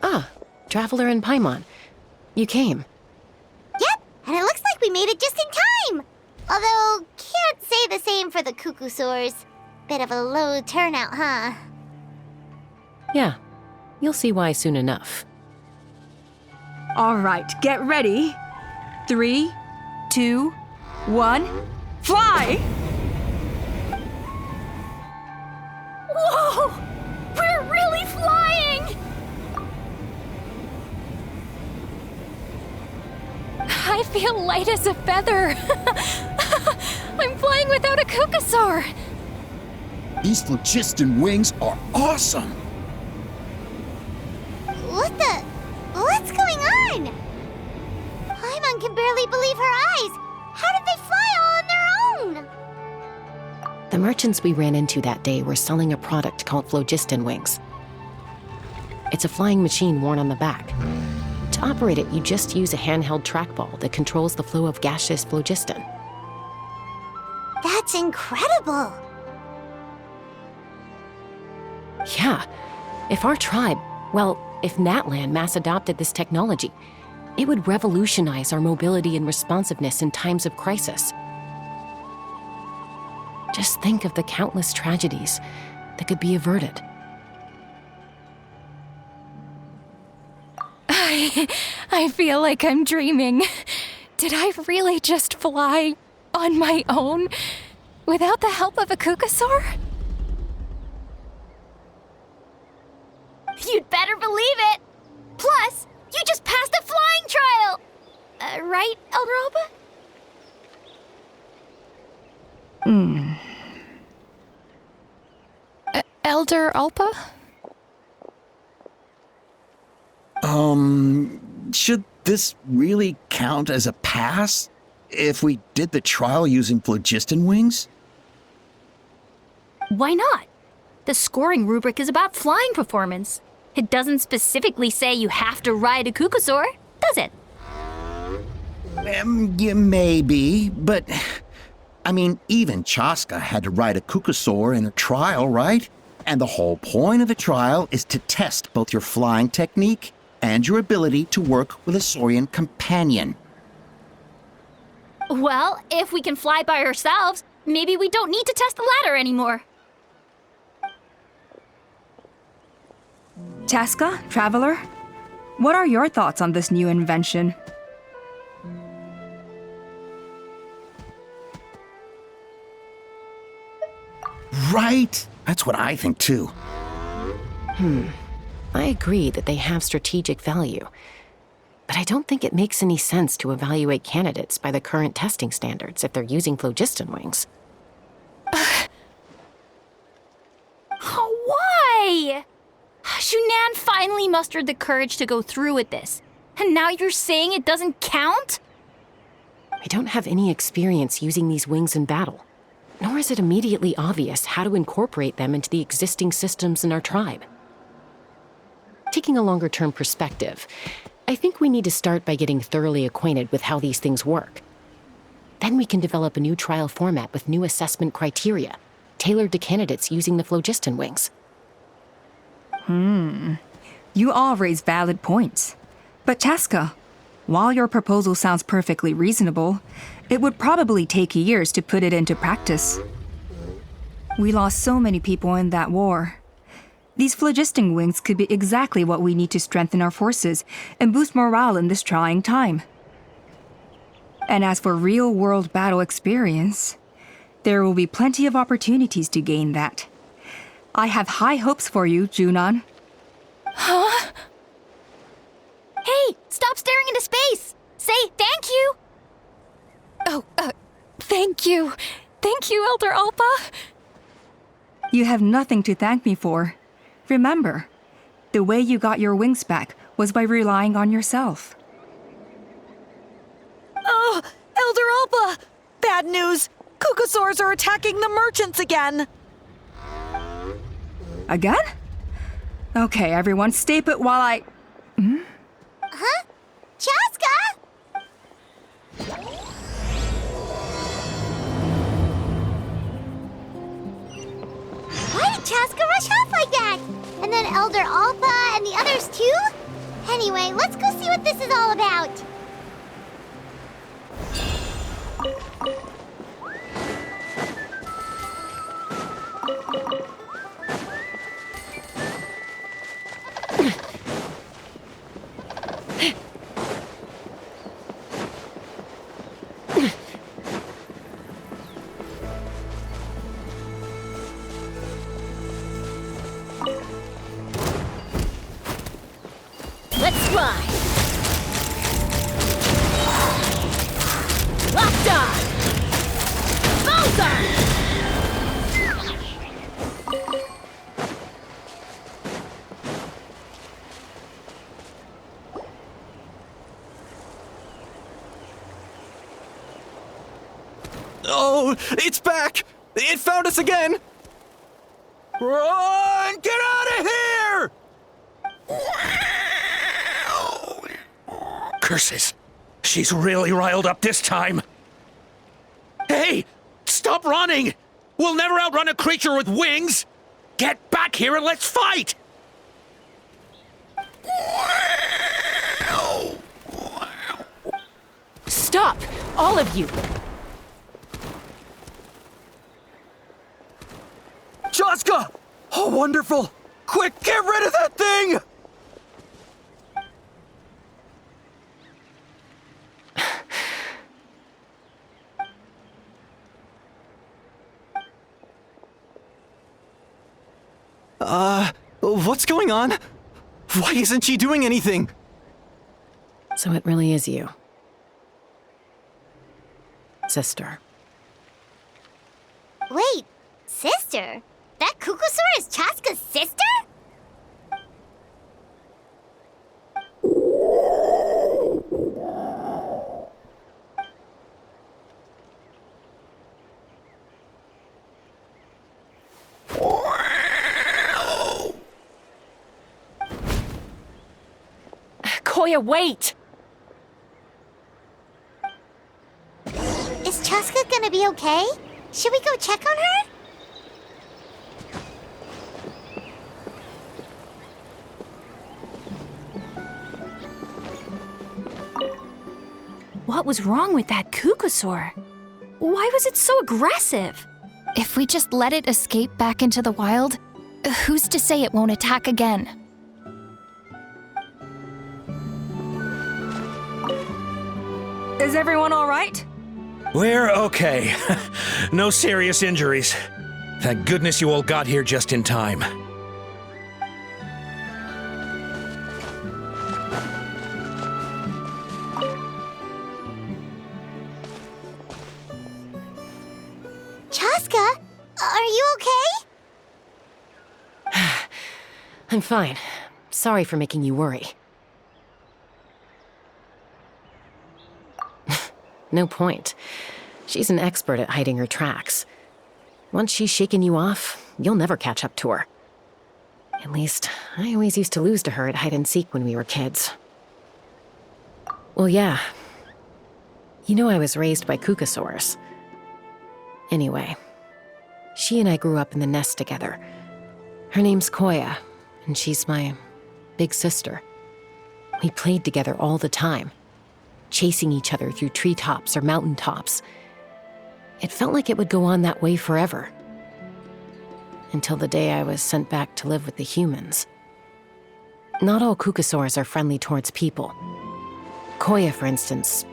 Ah, Traveler and Paimon. You came. Yep, and it looks like we made it just in time! Although, can't say the same for the Cuckoosaurs. Bit of a low turnout, huh? Yeah, you'll see why soon enough. All right, get ready. 3, 2, 1, fly! Whoa! We're really flying! I feel light as a feather. I'm flying without a Cuckoosaur. These phlogiston wings are awesome! What's going on? Paimon can barely believe her eyes. How did they fly all on their own? The merchants we ran into that day were selling a product called phlogiston wings. It's a flying machine worn on the back. To operate it, you just use a handheld trackball that controls the flow of gaseous phlogiston. That's incredible. Yeah, if our tribe, if Natlan mass adopted this technology, it would revolutionize our mobility and responsiveness in times of crisis. Just think of the countless tragedies that could be averted. I feel like I'm dreaming. Did I really just fly on my own without the help of a Cuckoosaur? You'd better believe it. Plus, you just passed the flying trial. Right, Elder Alba? Elder Alpa? Should this really count as a pass if we did the trial using phlogiston wings? Why not? The scoring rubric is about flying performance. It doesn't specifically say you have to ride a Cuckoosaur, does it? Yeah, maybe, but... I mean, even Chaska had to ride a Cuckoosaur in a trial, right? And the whole point of the trial is to test both your flying technique and your ability to work with a Saurian companion. Well, if we can fly by ourselves, maybe we don't need to test the ladder anymore. Chaska, Traveler, what are your thoughts on this new invention? Right? That's what I think too. I agree that they have strategic value, but I don't think it makes any sense to evaluate candidates by the current testing standards if they're using phlogiston wings. Why? Shunan finally mustered the courage to go through with this, and now you're saying it doesn't count? I don't have any experience using these wings in battle, nor is it immediately obvious how to incorporate them into the existing systems in our tribe. Taking a longer-term perspective, I think we need to start by getting thoroughly acquainted with how these things work. Then we can develop a new trial format with new assessment criteria, tailored to candidates using the phlogiston wings. You all raise valid points. But Chaska, while your proposal sounds perfectly reasonable, it would probably take years to put it into practice. We lost so many people in that war. These phlogiston wings could be exactly what we need to strengthen our forces and boost morale in this trying time. And as for real-world battle experience, there will be plenty of opportunities to gain that. I have high hopes for you, Junon. Huh? Hey, stop staring into space! Say thank you! Oh, thank you. Thank you, Elder Alpa. You have nothing to thank me for. Remember, the way you got your wings back was by relying on yourself. Oh, Elder Alpa! Bad news! Cuckoosaurs are attacking the merchants again! Again? Okay, everyone, stay put while I... Huh? Chaska? Why did Chaska rush off like that? And then Elder Alpha and the others too? Anyway, let's go see what this is all about. Let's fly! Locked on! Bullseye! Oh, it's back! It found us again! Run! Get out of here! Curses. She's really riled up this time. Hey! Stop running! We'll never outrun a creature with wings! Get back here and let's fight! Stop! All of you! Chaska! Oh, wonderful! Quick, get rid of that thing! What's going on? Why isn't she doing anything? So it really is you. Sister. Wait, sister? That Kukusaur is Chaska's sister? Koya, wait! Is Chaska gonna be okay? Should we go check on her? What was wrong with that Kukusaur? Why was it so aggressive? If we just let it escape back into the wild, who's to say it won't attack again? Is everyone all right? We're okay. No serious injuries. Thank goodness you all got here just in time. Chaska, are you okay? I'm fine. Sorry for making you worry. No point. She's an expert at hiding her tracks. Once she's shaken you off, you'll never catch up to her. At least, I always used to lose to her at hide-and-seek when we were kids. Well, yeah. You know I was raised by Kukusaurs. Anyway, she and I grew up in the nest together. Her name's Koya, and she's my big sister. We played together all the time, chasing each other through treetops or mountaintops. It felt like it would go on that way forever. Until the day I was sent back to live with the humans. Not all Kukusaurs are friendly towards people. Koya, for instance,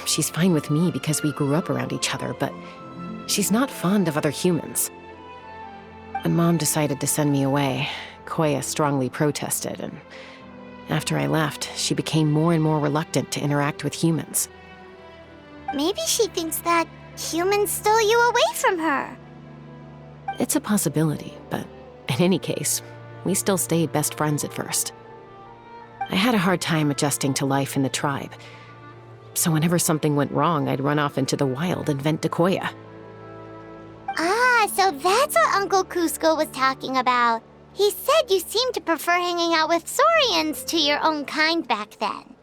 she's fine with me because we grew up around each other, but she's not fond of other humans. When Mom decided to send me away, Koya strongly protested, and after I left, she became more and more reluctant to interact with humans. Maybe she thinks that humans stole you away from her. It's a possibility, but in any case, we still stayed best friends at first. I had a hard time adjusting to life in the tribe, so whenever something went wrong, I'd run off into the wild and vent to Koya. Ah, so that's what Uncle Cusco was talking about. He said you seemed to prefer hanging out with Saurians to your own kind back then.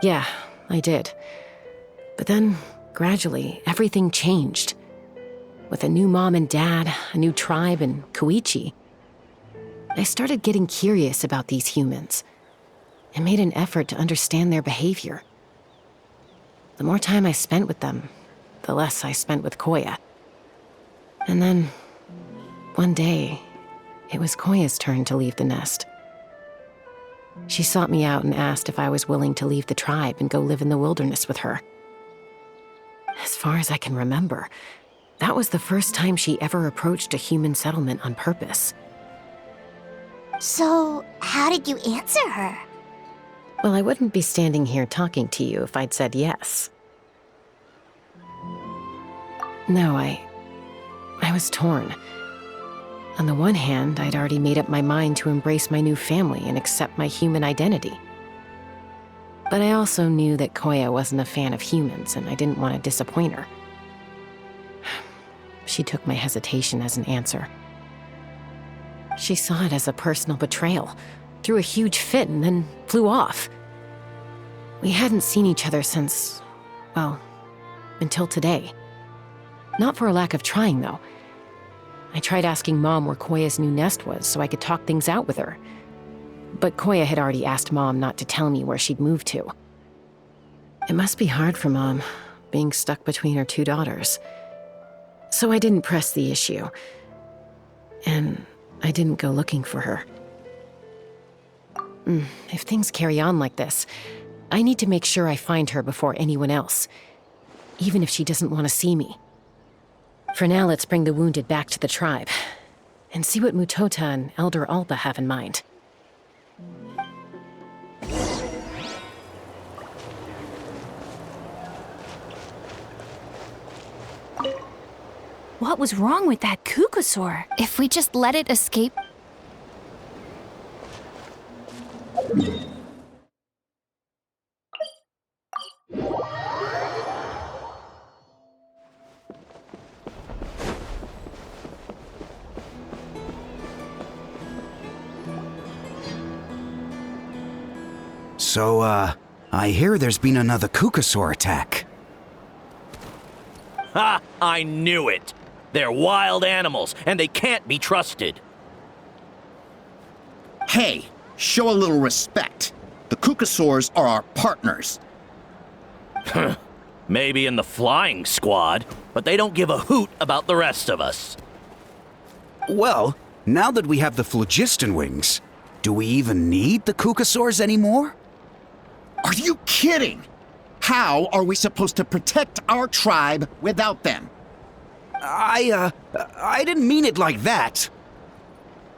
Yeah, I did. But then, gradually, everything changed. With a new mom and dad, a new tribe, and Koichi. I started getting curious about these humans and made an effort to understand their behavior. The more time I spent with them, the less I spent with Koya. And then, one day, it was Koya's turn to leave the nest. She sought me out and asked if I was willing to leave the tribe and go live in the wilderness with her. As far as I can remember, that was the first time she ever approached a human settlement on purpose. So, how did you answer her? Well, I wouldn't be standing here talking to you if I'd said yes. No, I was torn. On the one hand, I'd already made up my mind to embrace my new family and accept my human identity. But I also knew that Koya wasn't a fan of humans, and I didn't want to disappoint her. She took my hesitation as an answer. She saw it as a personal betrayal, threw a huge fit, and then flew off. We hadn't seen each other since, well, until today. Not for a lack of trying, though. I tried asking Mom where Koya's new nest was so I could talk things out with her. But Koya had already asked Mom not to tell me where she'd moved to. It must be hard for Mom, being stuck between her two daughters. So I didn't press the issue. And I didn't go looking for her. If things carry on like this, I need to make sure I find her before anyone else, even if she doesn't want to see me. For now, let's bring the wounded back to the tribe and see what Mutota and Elder Alba have in mind. What was wrong with that Kukusaur? If we just let it escape... So, I hear there's been another Kukusaur attack. Ha! I knew it! They're wild animals, and they can't be trusted. Hey, show a little respect. The Kukusaurs are our partners. Maybe in the flying squad, but they don't give a hoot about the rest of us. Well, now that we have the phlogiston wings, do we even need the Kukusaurs anymore? Are you kidding? How are we supposed to protect our tribe without them? I didn't mean it like that.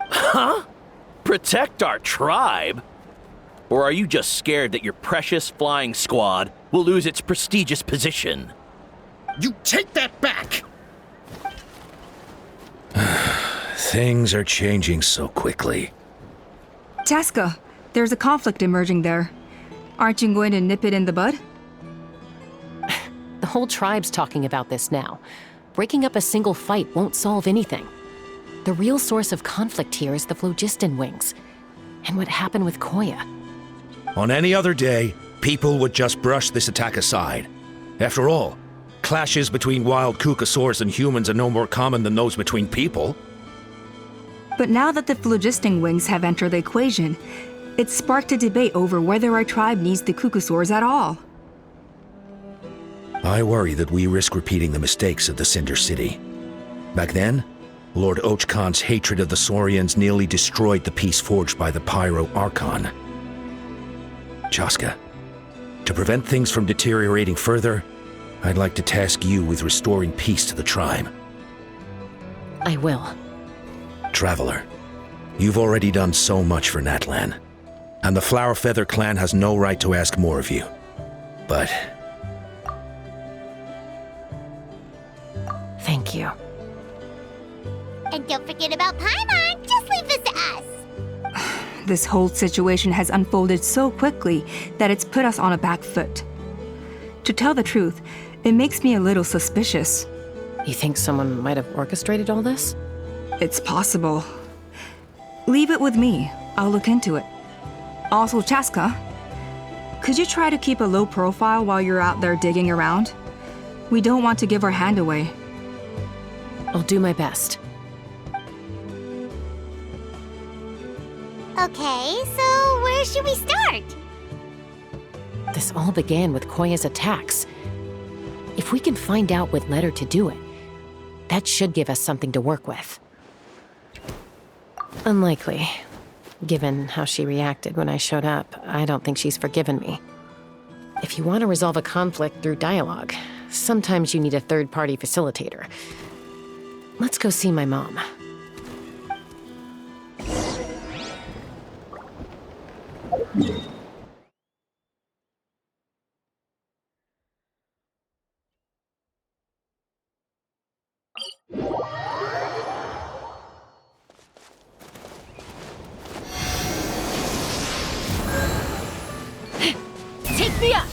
Huh? Protect our tribe? Or are you just scared that your precious flying squad will lose its prestigious position? You take that back! Things are changing so quickly. Chaska, there's a conflict emerging there. Aren't you going to nip it in the bud? The whole tribe's talking about this now. Breaking up a single fight won't solve anything. The real source of conflict here is the phlogiston wings, and what happened with Koya. On any other day, people would just brush this attack aside. After all, clashes between wild Kukusaurs and humans are no more common than those between people. But now that the phlogiston wings have entered the equation, it's sparked a debate over whether our tribe needs the Kukusaurs at all. I worry that we risk repeating the mistakes of the Cinder City. Back then, Lord Ochkan's hatred of the Saurians nearly destroyed the peace forged by the Pyro Archon. Chaska, to prevent things from deteriorating further, I'd like to task you with restoring peace to the tribe. I will. Traveler, you've already done so much for Natlan, and the Flower Feather clan has no right to ask more of you. But thank you. And don't forget about Paimon. Just leave this to us. This whole situation has unfolded so quickly that it's put us on a back foot. To tell the truth, it makes me a little suspicious. You think someone might have orchestrated all this? It's possible. Leave it with me. I'll look into it. Also, Chaska, could you try to keep a low profile while you're out there digging around? We don't want to give our hand away. I'll do my best. Okay, so where should we start? This all began with Koya's attacks. If we can find out what led her to do it, that should give us something to work with. Unlikely. Given how she reacted when I showed up, I don't think she's forgiven me. If you want to resolve a conflict through dialogue, sometimes you need a third-party facilitator. Let's go see my mom. Take me up!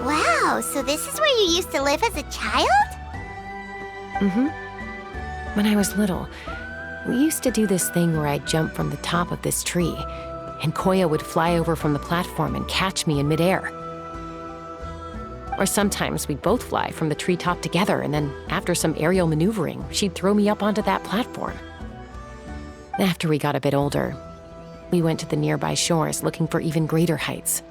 Wow, so this is where you used to live as a child? Mm-hmm. When I was little, we used to do this thing where I'd jump from the top of this tree, and Koya would fly over from the platform and catch me in midair. Or sometimes we'd both fly from the treetop together, and then after some aerial maneuvering, she'd throw me up onto that platform. After we got a bit older, we went to the nearby shores looking for even greater heights.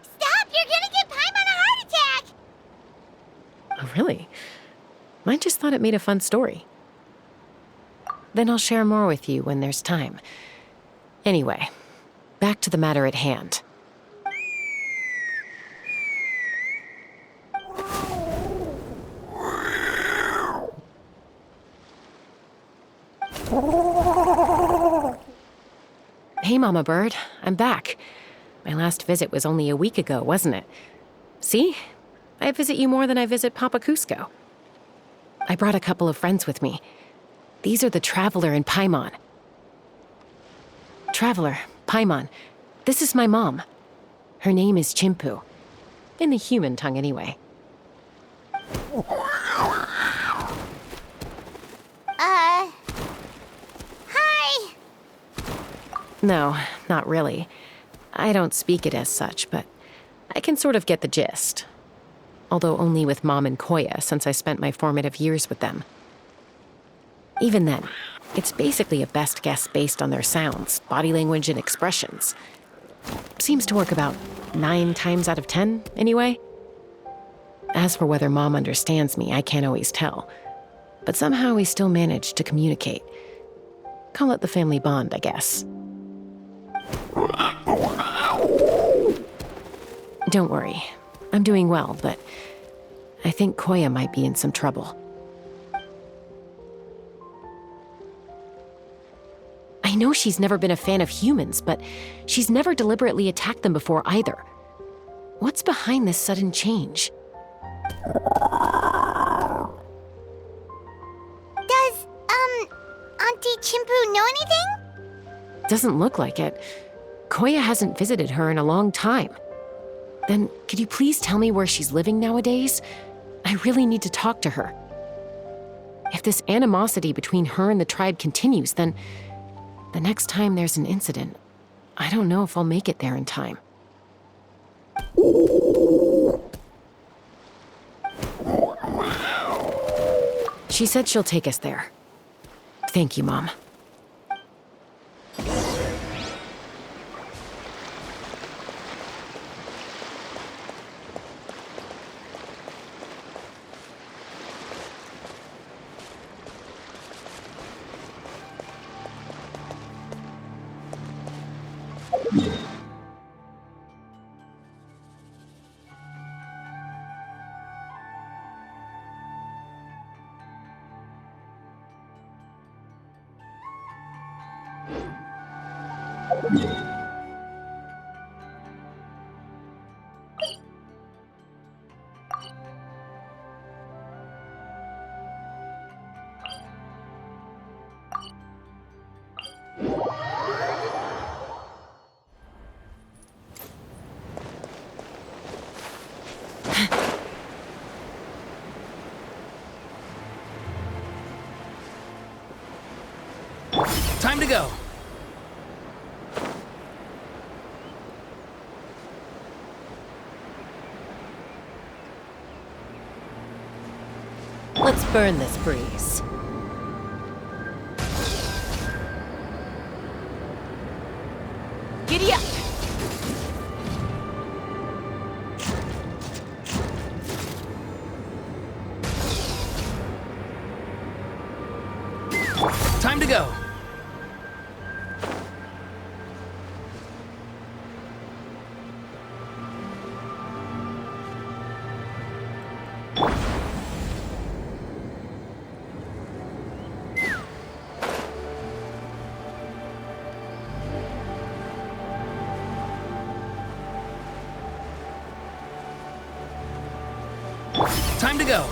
Stop! You're gonna give Paimon a heart attack! Oh, really? I just thought it made a fun story. Then I'll share more with you when there's time. Anyway, back to the matter at hand. Hey, Mama Bird, I'm back. My last visit was only a week ago, wasn't it? See? I visit you more than I visit Papa Cusco. I brought a couple of friends with me. These are the Traveler and Paimon. Traveler, Paimon, this is my mom. Her name is Chimpu. In the human tongue, anyway. Hi! No, not really. I don't speak it as such, but I can sort of get the gist. Although only with Mom and Koya, since I spent my formative years with them. Even then, it's basically a best guess based on their sounds, body language, and expressions. Seems to work about 9 times out of 10, anyway. As for whether Mom understands me, I can't always tell. But somehow we still manage to communicate. Call it the family bond, I guess. Don't worry. I'm doing well, but I think Koya might be in some trouble. I know she's never been a fan of humans, but she's never deliberately attacked them before either. What's behind this sudden change? Does, Auntie Chimpu know anything? Doesn't look like it. Koya hasn't visited her in a long time. Then, could you please tell me where she's living nowadays? I really need to talk to her. If this animosity between her and the tribe continues, then the next time there's an incident, I don't know if I'll make it there in time. She said she'll take us there. Thank you, Mom. Time to go. Let's burn this breeze. Giddy up! Time to go. Time to go.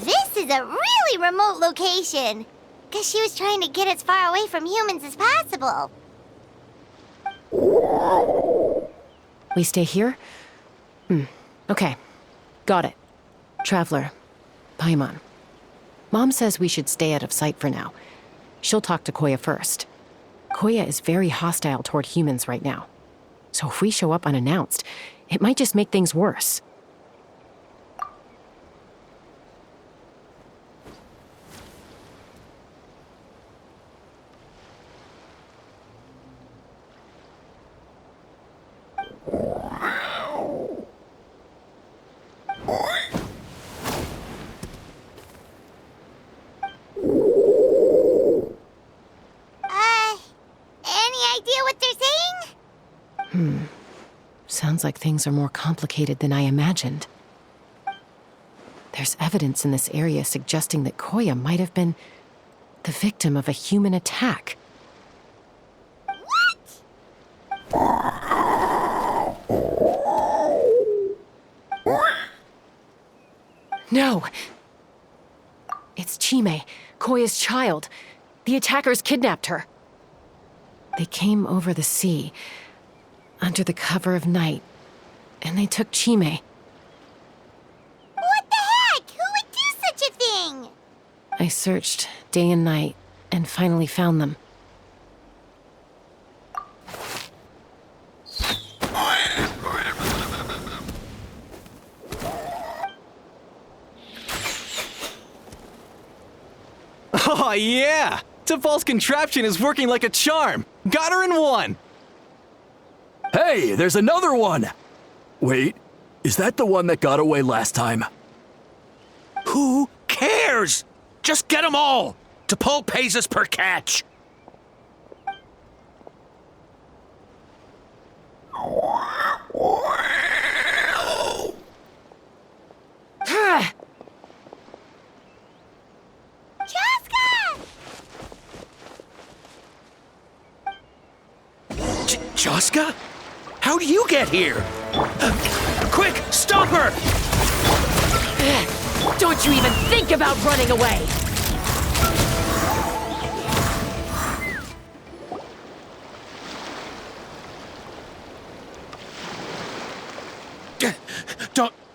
This is a really remote location. Guess she was trying to get as far away from humans as possible. We stay here? Okay. Got it. Traveler. Paimon. Mom says we should stay out of sight for now. She'll talk to Koya first. Koya is very hostile toward humans right now. So if we show up unannounced, it might just make things worse. Any idea what they're saying? Sounds like things are more complicated than I imagined. There's evidence in this area suggesting that Koya might have been the victim of a human attack. No! It's Chime, Koya's child. The attackers kidnapped her. They came over the sea, under the cover of night, and they took Chime. What the heck? Who would do such a thing? I searched day and night, and finally found them. Oh, yeah! Tafal's contraption is working like a charm! Got her in one! Hey, there's another one! Wait, is that the one that got away last time? Who cares? Just get them all! T'Pol pays us per catch! Chaska? How'd you get here? Quick, stop her! Don't you even think about running away!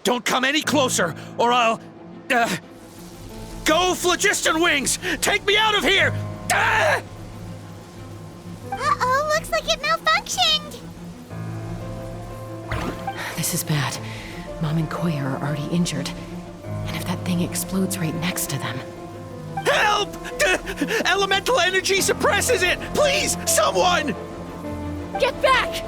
Don't come any closer, or I'll... Go, Phlogiston Wings! Take me out of here! Ah! Uh-oh, looks like it malfunctioned. This is bad. Mom and Koya are already injured. And if that thing explodes right next to them... Help! Elemental energy suppresses it! Please, someone! Get back!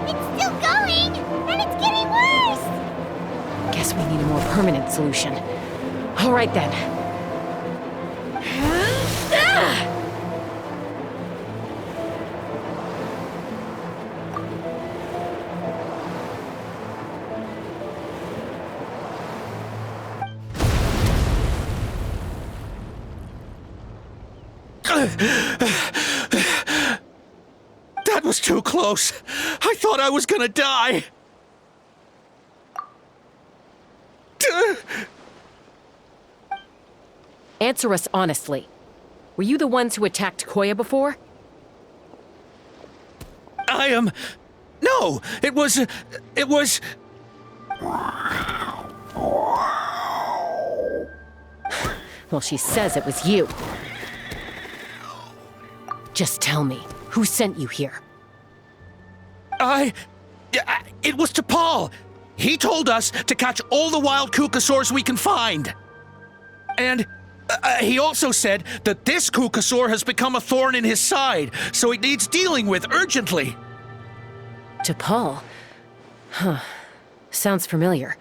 It's still going, and it's getting worse. Guess we need a more permanent solution. All right then. That was too close. I thought I was gonna die. Answer us honestly. Were you the ones who attacked Koya before? I am... No, it was... Well, she says it was you. Just tell me, who sent you here? It was T'Pol. He told us to catch all the wild Kukasaurs we can find. And he also said that this Kukasaur has become a thorn in his side, so it needs dealing with urgently. T'Pol? Huh. Sounds familiar.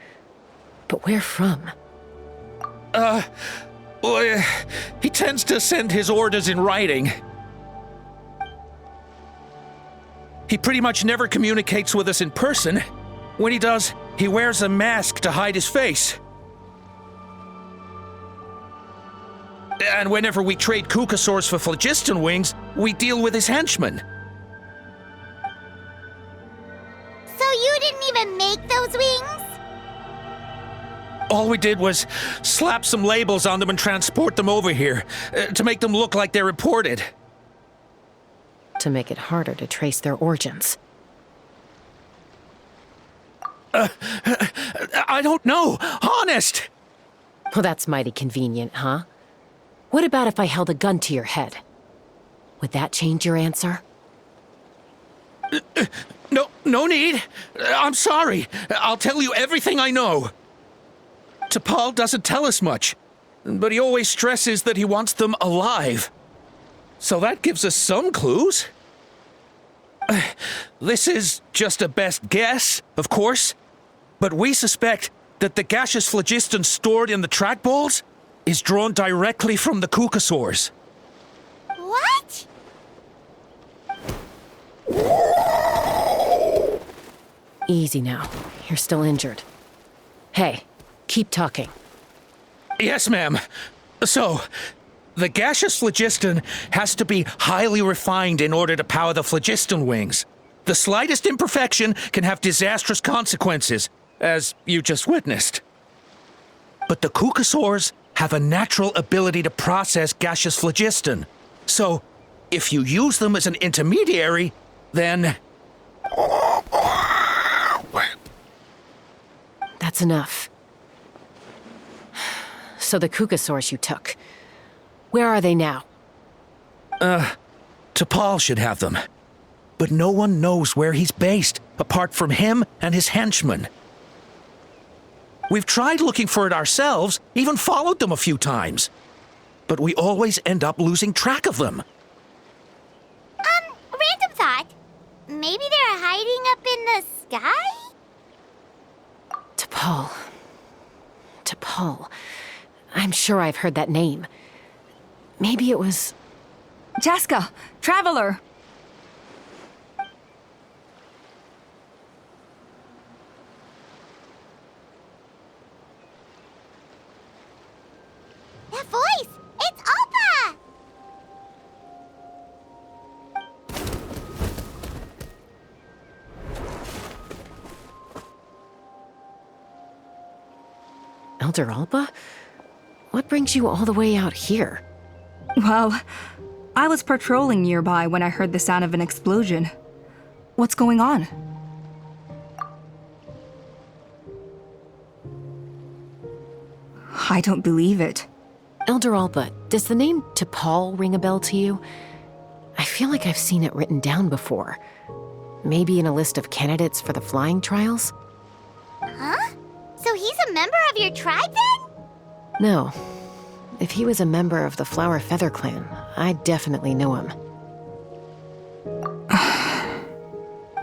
But where from? Well, he tends to send his orders in writing. He pretty much never communicates with us in person. When he does, he wears a mask to hide his face. And whenever we trade Kukasaurs for Phlogiston Wings, we deal with his henchmen. So you didn't even make those wings? All we did was slap some labels on them and transport them over here, to make them look like they're imported. To make it harder to trace their origins. I don't know, honest! Well, that's mighty convenient, huh? What about if I held a gun to your head? Would that change your answer? No need. I'm sorry. I'll tell you everything I know. T'Pol doesn't tell us much, but he always stresses that he wants them alive. So that gives us some clues. This is just a best guess, of course, but we suspect that the gaseous phlogiston stored in the trackballs is drawn directly from the Kukasaurs. What? Easy now. You're still injured. Hey, keep talking. Yes, ma'am. So, the gaseous phlogiston has to be highly refined in order to power the phlogiston wings. The slightest imperfection can have disastrous consequences, as you just witnessed. But the Kukasaurs have a natural ability to process gaseous phlogiston. So, if you use them as an intermediary, then... That's enough. So the Kukasaurs you took, where are they now? T'Pol should have them. But no one knows where he's based, apart from him and his henchmen. We've tried looking for it ourselves, even followed them a few times. But we always end up losing track of them. Random thought. Maybe they're hiding up in the sky? T'Pol. T'Pol. I'm sure I've heard that name. Maybe it was... Chaska, Traveler! That voice! It's Alpa! Elder Alba? What brings you all the way out here? Well, I was patrolling nearby when I heard the sound of an explosion. What's going on? I don't believe it. Elder Alba, does the name T'Pol ring a bell to you? I feel like I've seen it written down before. Maybe in a list of candidates for the flying trials? Huh? So he's a member of your tribe then? No. If he was a member of the Flower Feather clan, I'd definitely know him.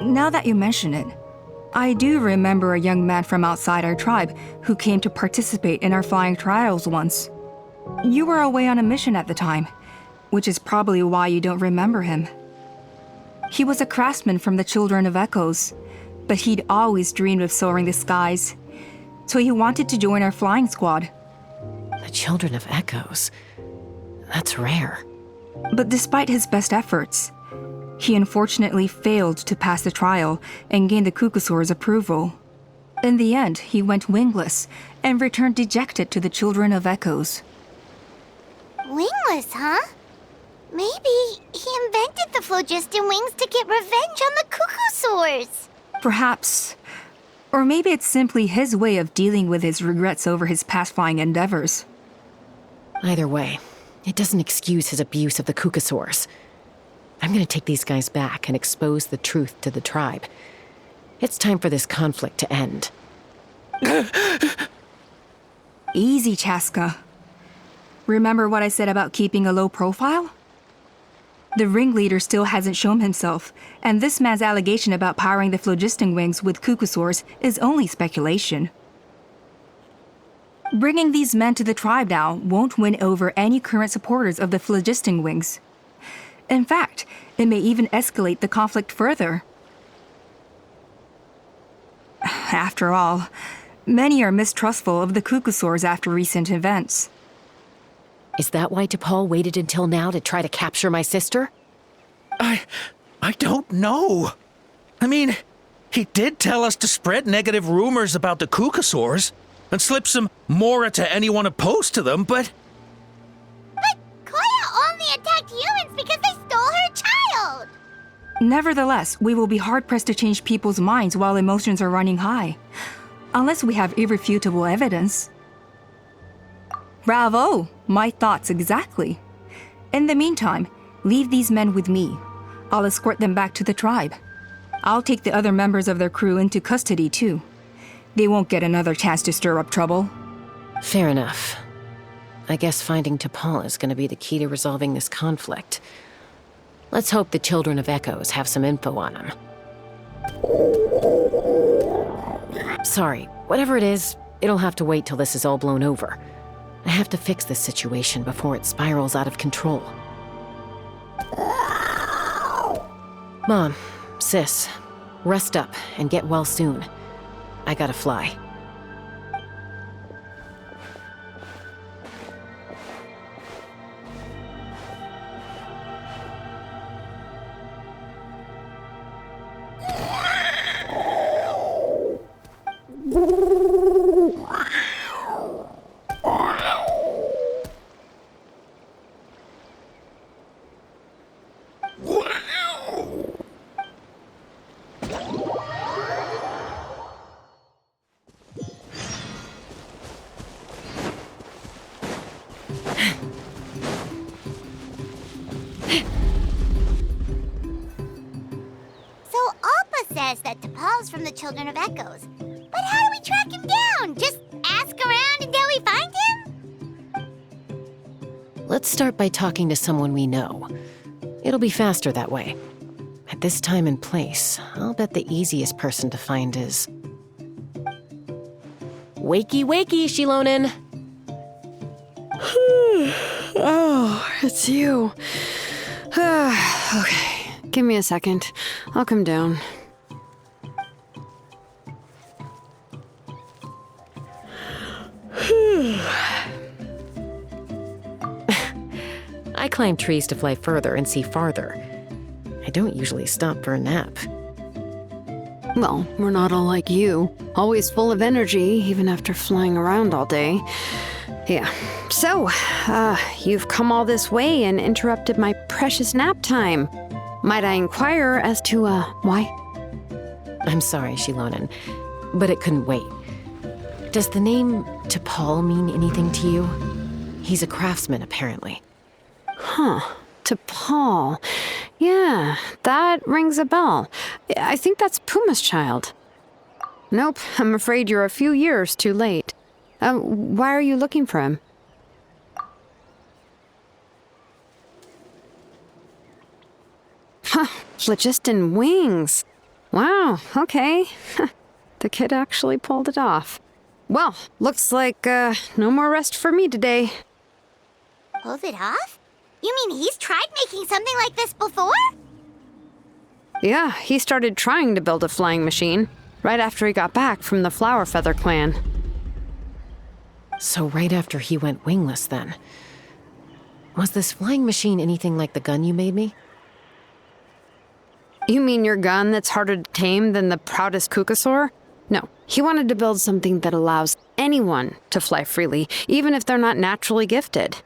Now that you mention it, I do remember a young man from outside our tribe who came to participate in our flying trials once. You were away on a mission at the time, which is probably why you don't remember him. He was a craftsman from the Children of Echoes, but he'd always dreamed of soaring the skies, so he wanted to join our flying squad. The Children of Echoes? That's rare. But despite his best efforts, he unfortunately failed to pass the trial and gain the Kukusaur's approval. In the end, he went wingless and returned dejected to the Children of Echoes. Wingless, huh? Maybe he invented the phlogiston wings to get revenge on the Kukusaurs. Perhaps. Or maybe it's simply his way of dealing with his regrets over his past flying endeavors. Either way, it doesn't excuse his abuse of the Kukusaurs. I'm gonna take these guys back and expose the truth to the tribe. It's time for this conflict to end. Easy, Chaska. Remember what I said about keeping a low profile? The ringleader still hasn't shown himself, and this man's allegation about powering the phlogiston wings with Kukusaurs is only speculation. Bringing these men to the tribe now won't win over any current supporters of the phlogiston wings. In fact, it may even escalate the conflict further. After all, many are mistrustful of the Kukusaurs after recent events. Is that why T'Pol waited until now to try to capture my sister? I don't know. I mean, he did tell us to spread negative rumors about the Kukusaurs and slip some mora to anyone opposed to them, but... But Koya only attacked humans because they stole her child! Nevertheless, we will be hard-pressed to change people's minds while emotions are running high. Unless we have irrefutable evidence. Bravo! My thoughts exactly. In the meantime, leave these men with me. I'll escort them back to the tribe. I'll take the other members of their crew into custody too. They won't get another chance to stir up trouble. Fair enough. I guess finding T'Pol is gonna be the key to resolving this conflict. Let's hope the Children of Echoes have some info on him. Sorry, whatever it is, it'll have to wait till this is all blown over. I have to fix this situation before it spirals out of control. Mom, sis, rest up and get well soon. I gotta fly. Says that T'Pol's from the Children of Echoes. But how do we track him down? Just ask around until we find him? Let's start by talking to someone we know. It'll be faster that way. At this time and place, I'll bet the easiest person to find is... Wakey, wakey, Shilonin! Oh, it's you. Okay, give me a second. I'll come down. I climb trees to fly further and see farther. I don't usually stop for a nap. Well, we're not all like you. Always full of energy, even after flying around all day. Yeah. So, you've come all this way and interrupted my precious nap time. Might I inquire as to, why? I'm sorry, Shilonen, but it couldn't wait. Does the name T'Pol mean anything to you? He's a craftsman, apparently. Huh. T'Pol. Yeah, that rings a bell. I think that's Puma's child. Nope, I'm afraid you're a few years too late. Why are you looking for him? Huh, phlogiston wings. Wow, okay. The kid actually pulled it off. Well, looks like, no more rest for me today. Pulled it off? You mean he's tried making something like this before? Yeah, he started trying to build a flying machine right after he got back from the Flower Feather clan. So right after he went wingless, then. Was this flying machine anything like the gun you made me? You mean your gun that's harder to tame than the proudest Kukasaur? No, he wanted to build something that allows anyone to fly freely, even if they're not naturally gifted.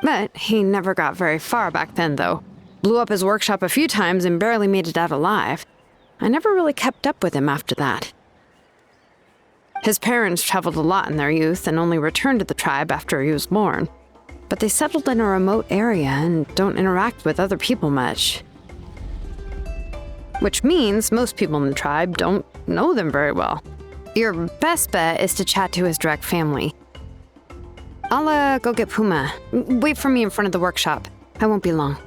But he never got very far back then, though. Blew up his workshop a few times and barely made it out alive. I never really kept up with him after that. His parents traveled a lot in their youth and only returned to the tribe after he was born. But they settled in a remote area and don't interact with other people much. Which means most people in the tribe don't know them very well. Your best bet is to chat to his direct family. I'll go get Puma. Wait for me in front of the workshop. I won't be long.